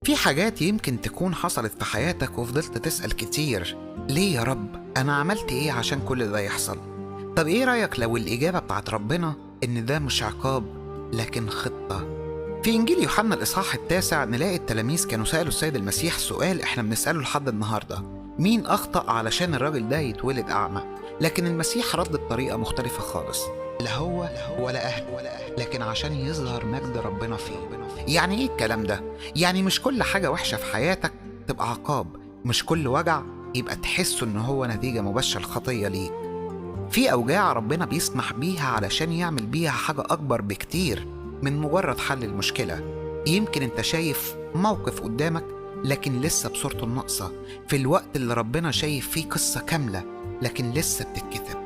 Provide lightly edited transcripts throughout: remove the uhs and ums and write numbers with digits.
في حاجات يمكن تكون حصلت في حياتك وفضلت تسأل كتير، ليه يا رب؟ أنا عملت إيه عشان كل ده يحصل؟ طب إيه رأيك لو الإجابة بتاعت ربنا إن ده مش عقاب لكن خطة؟ في إنجيل يوحنا الإصحاح 9 نلاقي التلاميذ كانوا سألوا السيد المسيح سؤال إحنا بنسأله لحد النهاردة: مين أخطأ علشان الراجل ده يتولد أعمى؟ لكن المسيح رد بطريقة مختلفة خالص: لا هو ولا أهله، لكن عشان يظهر مجد ربنا فيه. يعني إيه الكلام ده؟ يعني مش كل حاجة وحشة في حياتك تبقى عقاب، مش كل وجع يبقى تحسه إن هو نتيجة مباشرة الخطية ليك. في أوجاع ربنا بيسمح بيها علشان يعمل بيها حاجة أكبر بكتير من مجرد حل المشكلة. يمكن انت شايف موقف قدامك لكن لسه بصورته الناقصة، في الوقت اللي ربنا شايف فيه قصة كاملة لكن لسه بتتكتب.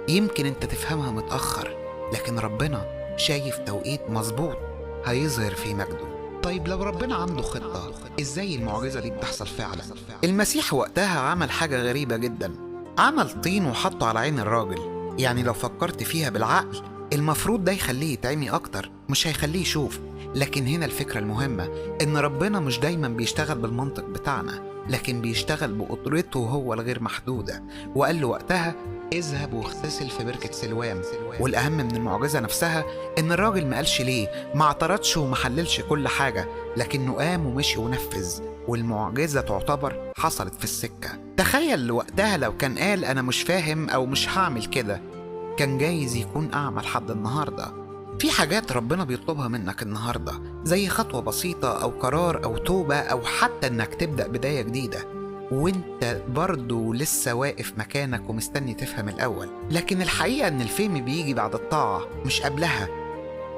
يمكن انت تفهمها متأخر لكن ربنا شايف توقيت مظبوط هيظهر فيه مجده. طيب لو ربنا عنده خطة، ازاي المعجزة دي بتحصل فعلا؟ المسيح وقتها عمل حاجة غريبة جدا، عمل طين وحطه على عين الراجل. يعني لو فكرت فيها بالعقل المفروض ده يخليه يتعمي أكتر، مش هيخليه يشوف. لكن هنا الفكرة المهمة إن ربنا مش دايما بيشتغل بالمنطق بتاعنا، لكن بيشتغل بقدرته هو الغير محدودة. وقال له وقتها: اذهب واغتسل في بركة سلوام. والأهم من المعجزة نفسها إن الراجل ما قالش ليه، ما اعترضش وما حللش كل حاجة، لكنه قام ومشي ونفذ، والمعجزة تعتبر حصلت في السكة. تخيل وقتها لو كان قال أنا مش فاهم أو مش هعمل كده، كان جايز يكون أعمى لحد النهاردة. في حاجات ربنا بيطلبها منك النهاردة، زي خطوة بسيطة أو قرار أو توبة أو حتى إنك تبدأ بداية جديدة، وإنت برضو لسه واقف مكانك ومستني تفهم الأول. لكن الحقيقة إن الفهم بيجي بعد الطاعة مش قبلها،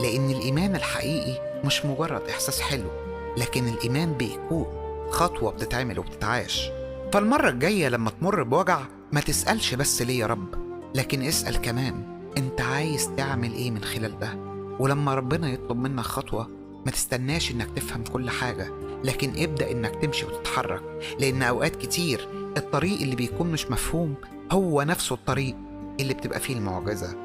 لأن الإيمان الحقيقي مش مجرد إحساس حلو، لكن الإيمان بيكون خطوة بتتعمل وبتتعاش. فالمرة الجاية لما تمر بوجع ما تسألش بس ليه يا رب، لكن اسأل كمان انت عايز تعمل ايه من خلال ده. ولما ربنا يطلب منك خطوة ما تستناش انك تفهم كل حاجة، لكن ابدأ انك تمشي وتتحرك، لان اوقات كتير الطريق اللي بيكون مش مفهوم هو نفسه الطريق اللي بتبقى فيه المعجزة.